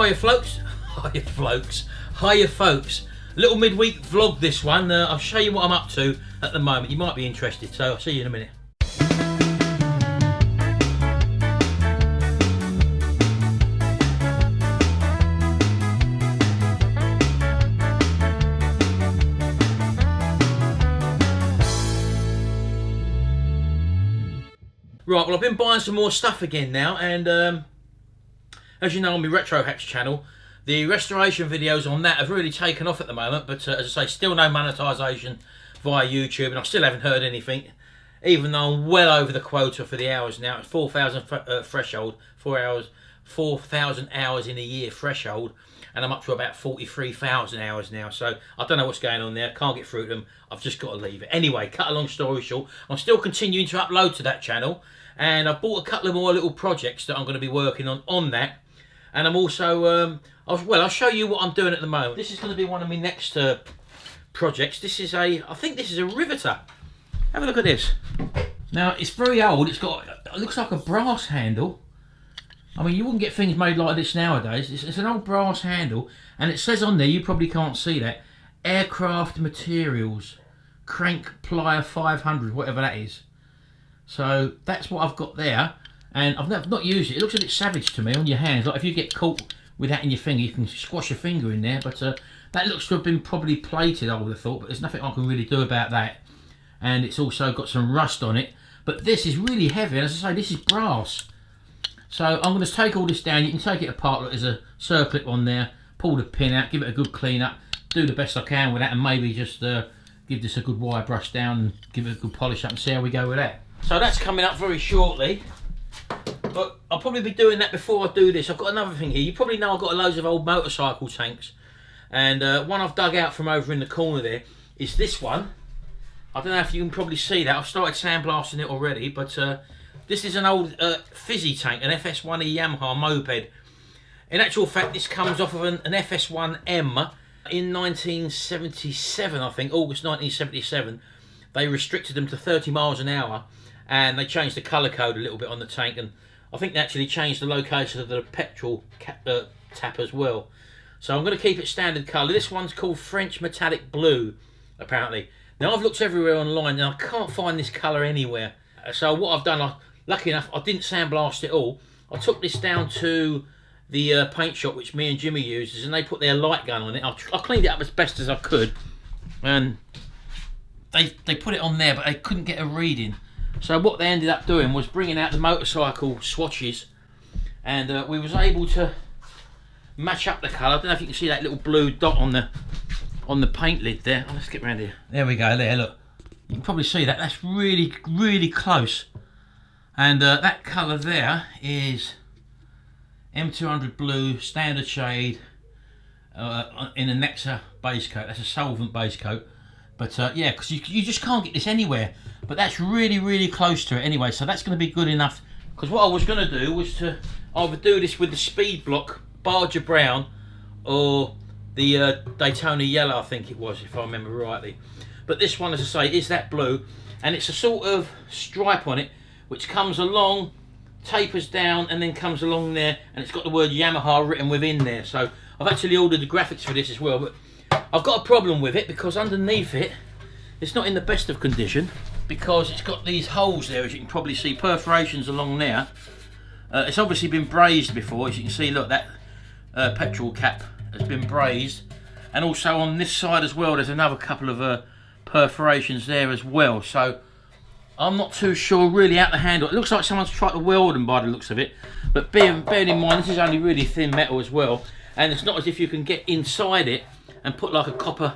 Hiya folks, hiya folks, hiya folks. Little midweek vlog this one. I'll show you what I'm up to at the moment. You might be interested, so I'll see you in a minute. Right, well I've been buying some more stuff again now, and as you know on my Retrohax channel, the restoration videos on that have really taken off at the moment, but as I say, still no monetisation via YouTube, and I still haven't heard anything, even though I'm well over the quota for the hours now. It's 4,000 threshold, 4,000 hours in a year threshold, and I'm up to about 43,000 hours now, so I don't know what's going on there, can't get through to them, I've just got to leave it. Anyway, cut a long story short, I'm still continuing to upload to that channel, and I've bought a couple of more little projects that I'm going to be working on that. And I'm also, I'll show you what I'm doing at the moment. This is going to be one of my next projects. This is I think this is a riveter. Have a look at this. Now, it's very old. It looks like a brass handle. I mean, you wouldn't get things made like this nowadays. It's an old brass handle. And it says on there, you probably can't see that, Aircraft Materials, Crank Plier 500, whatever that is. So, that's what I've got there. And I've not used it. It looks a bit savage to me on your hands. Like if you get caught with that in your finger, you can squash your finger in there. But that looks to have been probably plated, I would have thought. But there's nothing I can really do about that. And it's also got some rust on it. But this is really heavy. And as I say, this is brass. So I'm going to take all this down. You can take it apart. Look, there's a circlip on there. Pull the pin out. Give it a good clean up. Do the best I can with that. And maybe just give this a good wire brush down. And give it a good polish up and see how we go with that. So that's coming up very shortly. But I'll probably be doing that before I do this. I've got another thing here. You probably know I've got loads of old motorcycle tanks. And one I've dug out from over in the corner there is this one. I don't know if you can probably see that. I've started sandblasting it already. But this is an old fizzy tank, an FS1E Yamaha moped. In actual fact, this comes off of an FS1M in 1977, I think, August 1977. They restricted them to 30 miles an hour. And they changed the colour code a little bit on the tank, and I think they actually changed the location of the petrol tap as well. So I'm going to keep it standard colour. This one's called French Metallic Blue, apparently. Now I've looked everywhere online and I can't find this colour anywhere. So what I've done, lucky enough, I didn't sandblast it all. I took this down to the paint shop which me and Jimmy uses, and they put their light gun on it. I cleaned it up as best as I could, and they put it on there, but they couldn't get a reading. So what they ended up doing was bringing out the motorcycle swatches, and we was able to match up the colour. I don't know if you can see that little blue dot on the paint lid there. Oh, let's get around here. There we go. There, look. You can probably see that. That's really, really close. And that colour there is M200 blue, standard shade, in a Nexa base coat. That's a solvent base coat. But yeah, because you just can't get this anywhere. But that's really, really close to it anyway, so that's going to be good enough. Because what I was going to do was to either do this with the Speed Block Barger Brown or the Daytona Yellow, I think it was, if I remember rightly. But this one, as I say, is that blue, and it's a sort of stripe on it which comes along, tapers down, and then comes along there, and it's got the word Yamaha written within there. So I've actually ordered the graphics for this as well, but I've got a problem with it because underneath it, it's not in the best of condition, because it's got these holes there, as you can probably see, perforations along there. It's obviously been brazed before, as you can see. Look, that petrol cap has been brazed, and also on this side as well there's another couple of perforations there as well. So I'm not too sure really out the handle. It looks like someone's tried to weld them by the looks of it, but bearing in mind this is only really thin metal as well, and it's not as if you can get inside it and put like a copper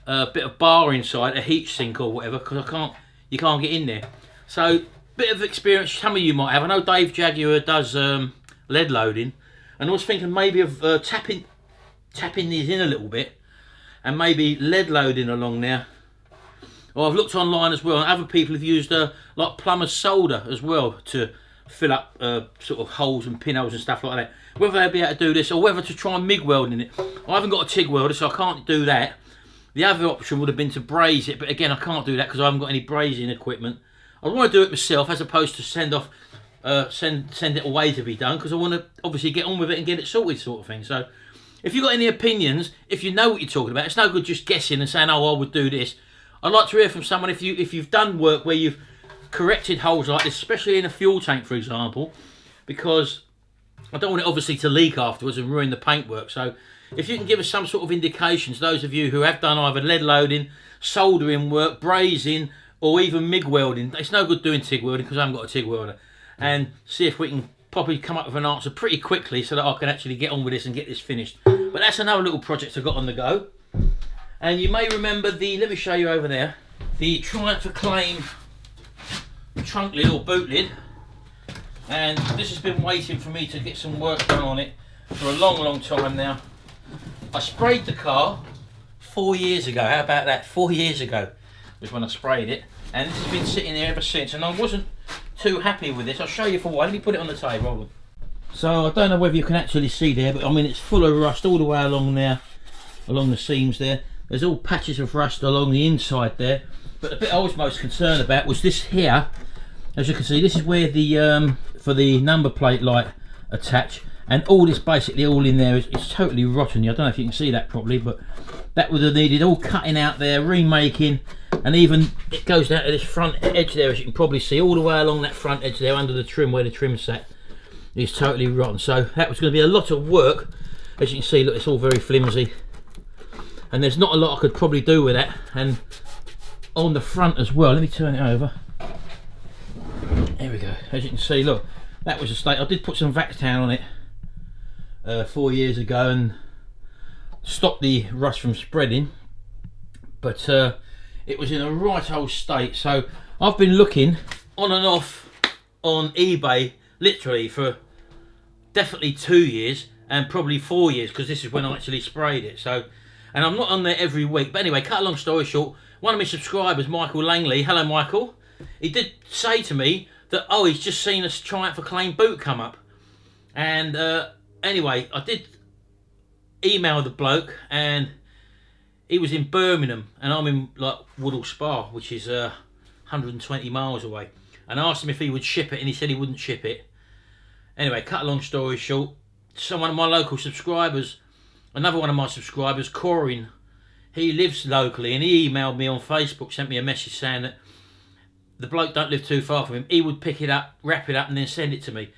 bit of bar inside, a heat sink or whatever, because you can't get in there. So bit of experience some of you might have. I know Dave Jaguar does lead loading, and I was thinking maybe of tapping these in a little bit and maybe lead loading along there. Or I've looked online as well, and other people have used like plumber's solder as well to fill up sort of holes and pinholes and stuff like that. Whether they'll be able to do this or whether to try and MIG welding it. I haven't got a TIG welder, so I can't do that. The other option would have been to braze it, but again I can't do that because I haven't got any brazing equipment. I want to do it myself as opposed to send off send it away to be done, because I want to obviously get on with it and get it sorted, sort of thing. So if you've got any opinions, if you know what you're talking about, it's no good just guessing and saying, oh, I would do this. I'd like to hear from someone if you've done work where you've corrected holes like this, especially in a fuel tank, for example, because I don't want it obviously to leak afterwards and ruin the paintwork. So if you can give us some sort of indications, those of you who have done either lead loading, soldering work, brazing, or even MIG welding. It's no good doing TIG welding because I haven't got a TIG welder. And see if we can probably come up with an answer pretty quickly so that I can actually get on with this and get this finished. But that's another little project I've got on the go. And you may remember the, let me show you over there, the Triumph Acclaim trunk lid or boot lid. And this has been waiting for me to get some work done on it for a long time now. I sprayed the car 4 years ago. How about that? 4 years ago was when I sprayed it, and this has been sitting there ever since, and I wasn't too happy with this. I'll show you for why. Let me put it on the table. So I don't know whether you can actually see there, but I mean it's full of rust all the way along there, along the seams there. There's all patches of rust along the inside there, but the bit I was most concerned about was this here. As you can see, this is where the for the number plate light attach, and all this basically all in there is totally rotten. I don't know if you can see that properly, but that would have needed all cutting out there, remaking, and even it goes down to this front edge there, as you can probably see, all the way along that front edge there under the trim where the trim sat is totally rotten. So that was going to be a lot of work. As you can see, look, it's all very flimsy, and there's not a lot I could probably do with that. And on the front as well, let me turn it over. There we go. As you can see, look, that was a state. I did put some Vactown on it 4 years ago and stopped the rust from spreading, but it was in a right old state. So I've been looking on and off on eBay literally for definitely 2 years and probably 4 years, because this is when I actually sprayed it. So, and I'm not on there every week, but anyway, cut a long story short, one of my subscribers, Michael Langley, hello Michael, he did say to me that, oh, he's just seen a Triumph Acclaim boot come up. And anyway, I did email the bloke, and he was in Birmingham and I'm in like Woodall Spa, which is 120 miles away, and I asked him if he would ship it, and he said he wouldn't ship it. Anyway, cut a long story short, someone of my local subscribers, another one of my subscribers, Corin, he lives locally, and he emailed me on Facebook, sent me a message saying that the bloke don't live too far from him, he would pick it up, wrap it up and then send it to me.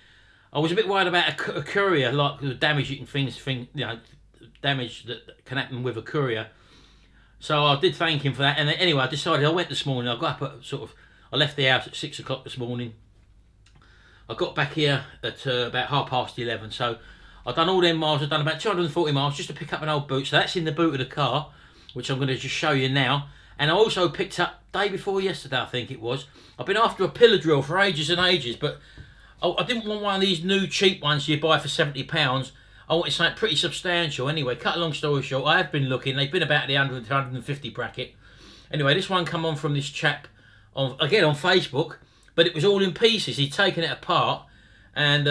I was a bit worried about a courier, like the damage you can damage that can happen with a courier. So I did thank him for that, and anyway, I decided, I went this morning, I got up at I left the house at 6 o'clock this morning. I got back here at about 11:30, so I've done all them miles. I've done about 240 miles just to pick up an old boot. So that's in the boot of the car, which I'm going to just show you now. And I also picked up, day before yesterday I think it was, I've been after a pillar drill for ages and ages, but I didn't want one of these new cheap ones you buy for £70. I wanted something pretty substantial. Anyway, cut a long story short, I have been looking. They've been about the 100 to 150 bracket. Anyway, this one come on from this chap, again on Facebook, but it was all in pieces. He'd taken it apart, and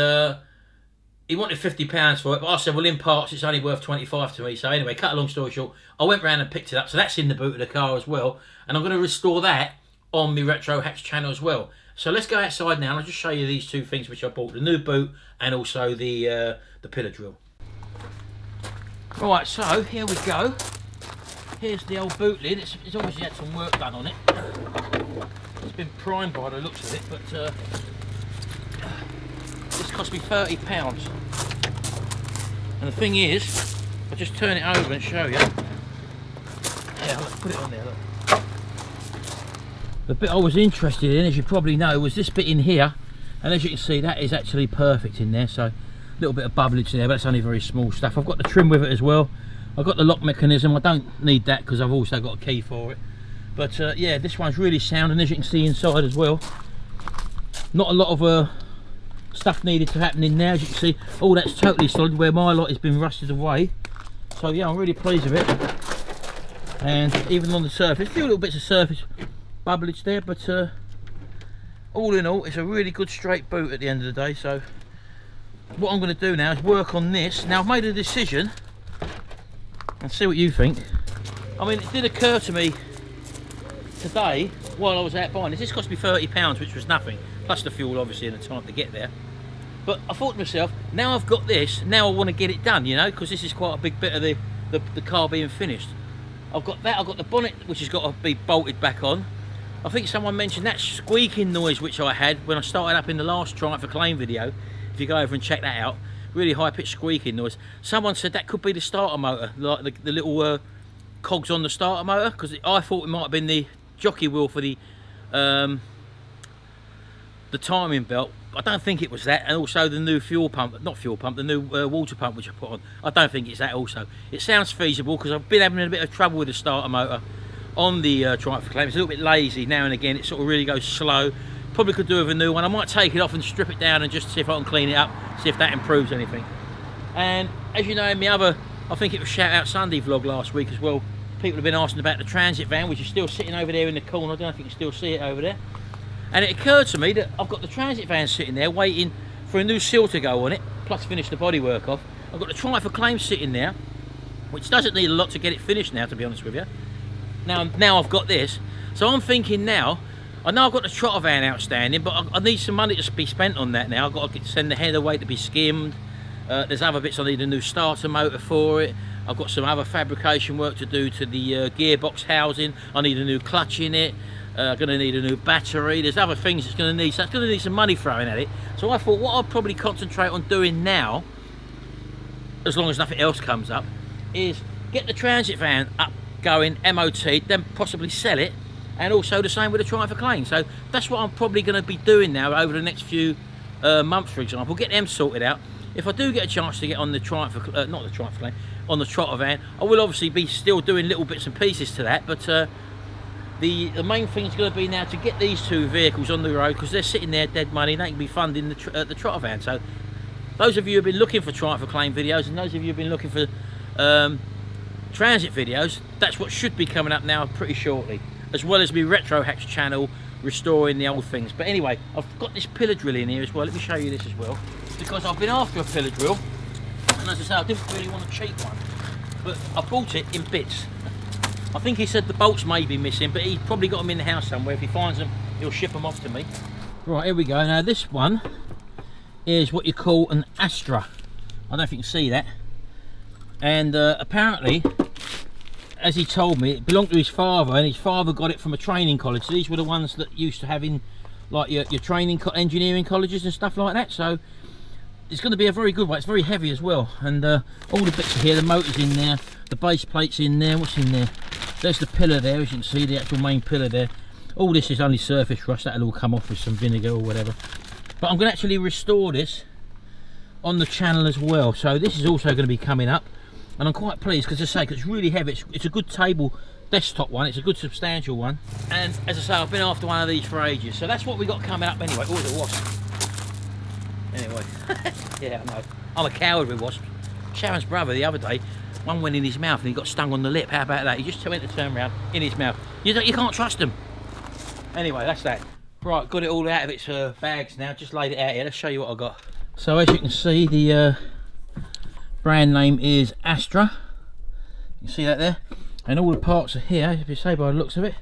he wanted £50 for it, but I said, well, in parts, it's only worth 25 to me. So anyway, cut a long story short, I went round and picked it up. So that's in the boot of the car as well, and I'm going to restore that on my Retrohax channel as well. So let's go outside now, and I'll just show you these two things which I bought, the new boot and also the pillar drill. Right, so here we go. Here's the old boot lid. It's obviously had some work done on it. It's been primed by the looks of it, but this cost me £30. And the thing is, I'll just turn it over and show you. Yeah, let's put it on there, look. The bit I was interested in, as you probably know, was this bit in here, and as you can see, that is actually perfect in there. So a little bit of bubblage there, but that's only very small stuff. I've got the trim with it as well. I've got the lock mechanism. I don't need that because I've also got a key for it. But yeah, this one's really sound, and as you can see inside as well, not a lot of stuff needed to happen in there. As you can see, all that's totally solid, where my lot has been rusted away. So yeah, I'm really pleased with it. And even on the surface, a few little bits of surface bubblage there, but all in all, it's a really good straight boot at the end of the day. So what I'm going to do now is work on this. Now I've made a decision, and see what you think. I mean, it did occur to me today while I was out buying this. This cost me £30, which was nothing. plus the fuel obviously and the time to get there. But I thought to myself, now I've got this, now I want to get it done, you know, because this is quite a big bit of the car being finished. I've got that, I've got the bonnet which has got to be bolted back on. I think someone mentioned that squeaking noise which I had when I started up in the last Triumph Acclaim video. If you go over and check that out, really high pitched squeaking noise. Someone said that could be the starter motor, like the little cogs on the starter motor, because I thought it might have been the jockey wheel for the timing belt. I don't think it was that, and also the new fuel pump, not fuel pump, the new water pump which I put on. I don't think it's that also. It sounds feasible because I've been having a bit of trouble with the starter motor on the Triumph Acclaim. It's a little bit lazy now and again, it sort of really goes slow. Probably could do with a new one. I might take it off and strip it down and just see if I can clean it up, see if that improves anything. And as you know, in my other, I think it was Shout Out Sunday vlog last week as well, people have been asking about the transit van, which is still sitting over there in the corner. I don't know if you can still see it over there. And it occurred to me that I've got the transit van sitting there waiting for a new seal to go on it, plus finish the bodywork off. I've got the Triumph Acclaim sitting there, which doesn't need a lot to get it finished now, to be honest with you. Now I've got this, so I'm thinking now, I know I've got the trotter van outstanding, but I need some money to be spent on that now. I've got to send the header weight to be skimmed. There's other bits, I need a new starter motor for it. I've got some other fabrication work to do to the gearbox housing. I need a new clutch in it. Going to need a new battery. There's other things it's going to need, so it's going to need some money thrown at it. So I thought what I'll probably concentrate on doing now, as long as nothing else comes up, is get the transit van up, going, MOT, then possibly sell it, and also the same with the Triumph Acclaim. So that's what I'm probably going to be doing now over the next few months, for example. Get them sorted out. If I do get a chance to get on the Triumph, not the Triumph Acclaim, on the trotter van, I will obviously be still doing little bits and pieces to that, but the main thing is going to be now to get these two vehicles on the road, because they're sitting there dead money, they can be funding the trotter van. So those of you who have been looking for Triumph Acclaim videos, and those of you who have been looking for transit videos, that's what should be coming up now pretty shortly, as well as my Retrohax channel restoring the old things. But anyway, I've got this pillar drill in here as well. Let me show you this as well, because I've been after a pillar drill, and as I say, I didn't really want a cheap one, but I bought it in bits. I think he said the bolts may be missing, but he's probably got them in the house somewhere. If he finds them, he'll ship them off to me. Right, here we go. Now this one is what you call an Astra. I don't know if you can see that. And apparently, as he told me, it belonged to his father, and his father got it from a training college. So these were the ones that used to have in like your training engineering colleges and stuff like that. So it's going to be a very good one. It's very heavy as well, and all the bits are here. The motor's in there, the base plate's in there. What's in there? There's the pillar there, as you can see, the actual main pillar there. All this is only surface rust, that'll all come off with some vinegar or whatever. But I'm going to actually restore this on the channel as well, so this is also going to be coming up, and I'm quite pleased because, as I say, it's really heavy. It's a good table desktop one, it's a good substantial one, and as I say, I've been after one of these for ages. So that's what we got coming up anyway. Oh, the wasp. Anyway, yeah, I know. I'm a coward with wasps. Sharon's brother the other day, one went in his mouth and he got stung on the lip. How about that? He just went to turn around in his mouth. You can't trust them. Anyway, that's that. Right, got it all out of its bags now. Just laid it out here. Let's show you what I got. So as you can see, the brand name is Astra. You can see that there, and all the parts are here. If you say by the looks of it,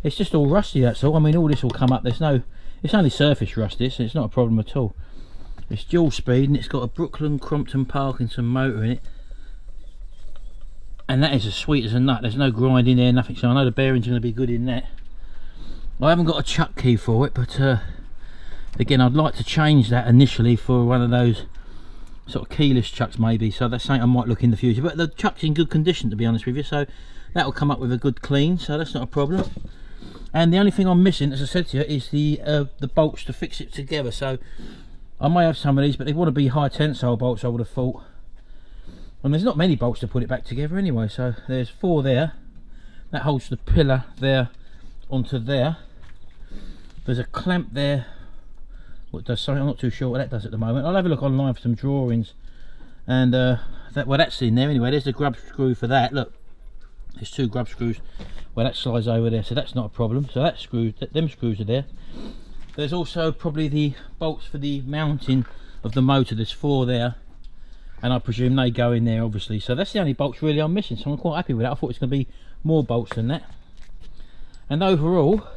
it's just all rusty. That's all. I mean, all this will come up. It's only surface rust. This, so it's not a problem at all. It's dual speed, and it's got a Brooklyn Crompton Parkinson motor in it. And that is as sweet as a nut. There's no grind in there, nothing. So I know the bearings are going to be good in that. I haven't got a chuck key for it, but again, I'd like to change that initially for one of those sort of keyless chucks maybe. So that's something I might look in the future. But the chuck's in good condition, to be honest with you. So that will come up with a good clean. So that's not a problem. And the only thing I'm missing, as I said to you, is the bolts to fix it together. So I may have some of these, but they want to be high tensile bolts, I would have thought. And there's not many bolts to put it back together anyway. So there's 4 there. That holds the pillar there onto there. There's a clamp there. What does something? I'm not too sure what that does at the moment. I'll have a look online for some drawings. And that's in there anyway. There's the grub screw for that. Look, there's 2 grub screws. Well, that slides over there, so that's not a problem. So that screw, them screws are there. There's also probably the bolts for the mounting of the motor. There's 4 there, and I presume they go in there obviously. So that's the only bolts really I'm missing, so I'm quite happy with that. I thought it's going to be more bolts than that. And overall,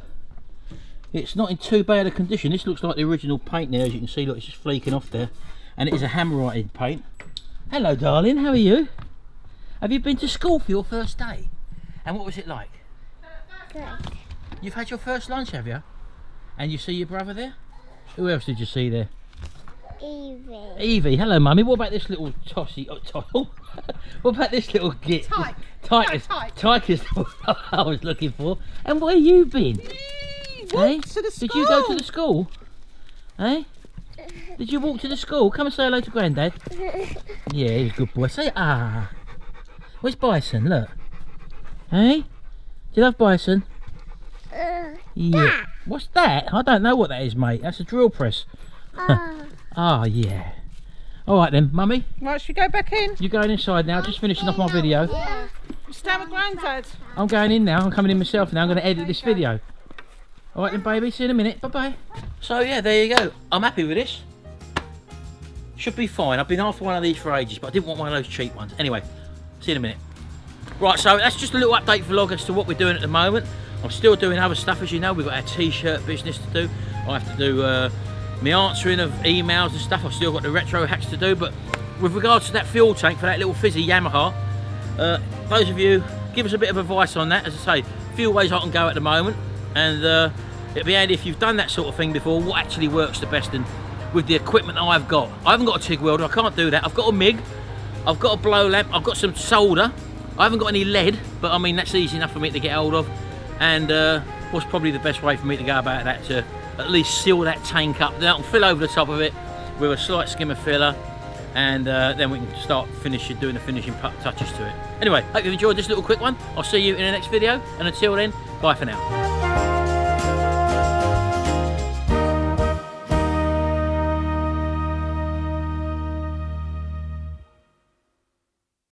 it's not in too bad a condition. This looks like the original paint now, as you can see. Look, it's just fleeking off there. And it is a handwriting paint. Hello, darling, how are you? Have you been to school for your first day? And what was it like? Good. You've had your first lunch, have you? And you see your brother there? Who else did you see there? Evie. Evie, hello mummy. What about this little tossy? What about this little git? Tyke. Tyke is what I was looking for. And where you been? Walk to the school. Did you go to the school? Eh? Did you walk to the school? Come and say hello to Grandad. Yeah, he's a good boy. Say ah. Where's Bison? Look. Hey? Do you love Bison? Yeah. That. What's that? I don't know what that is, mate. That's a drill press. Oh, yeah. Alright then, mummy. Right, should we go back in? You going inside now? Just finishing off my video. Yeah. Stand with Grandad. I'm going in now. I'm coming in myself now. I'm going to edit this video. Alright then, baby. See you in a minute. Bye-bye. So, yeah, there you go. I'm happy with this. Should be fine. I've been after one of these for ages, but I didn't want one of those cheap ones. Anyway, see you in a minute. Right, so that's just a little update vlog as to what we're doing at the moment. I'm still doing other stuff, as you know. We've got our t-shirt business to do. I have to do my answering of emails and stuff. I've still got the Retrohax to do. But with regards to that fuel tank for that little fizzy Yamaha, those of you, give us a bit of advice on that. As I say, a few ways I can go at the moment. And it'd be handy if you've done that sort of thing before, what actually works the best and with the equipment I've got. I haven't got a TIG welder, I can't do that. I've got a MIG, I've got a blow lamp, I've got some solder. I haven't got any lead, but I mean, that's easy enough for me to get hold of. And what's probably the best way for me to go about that, to at least seal that tank up. Then I can fill over the top of it with a slight skim of filler, and then we can start doing the finishing touches to it. Anyway, hope you've enjoyed this little quick one. I'll see you in the next video, and until then, bye for now.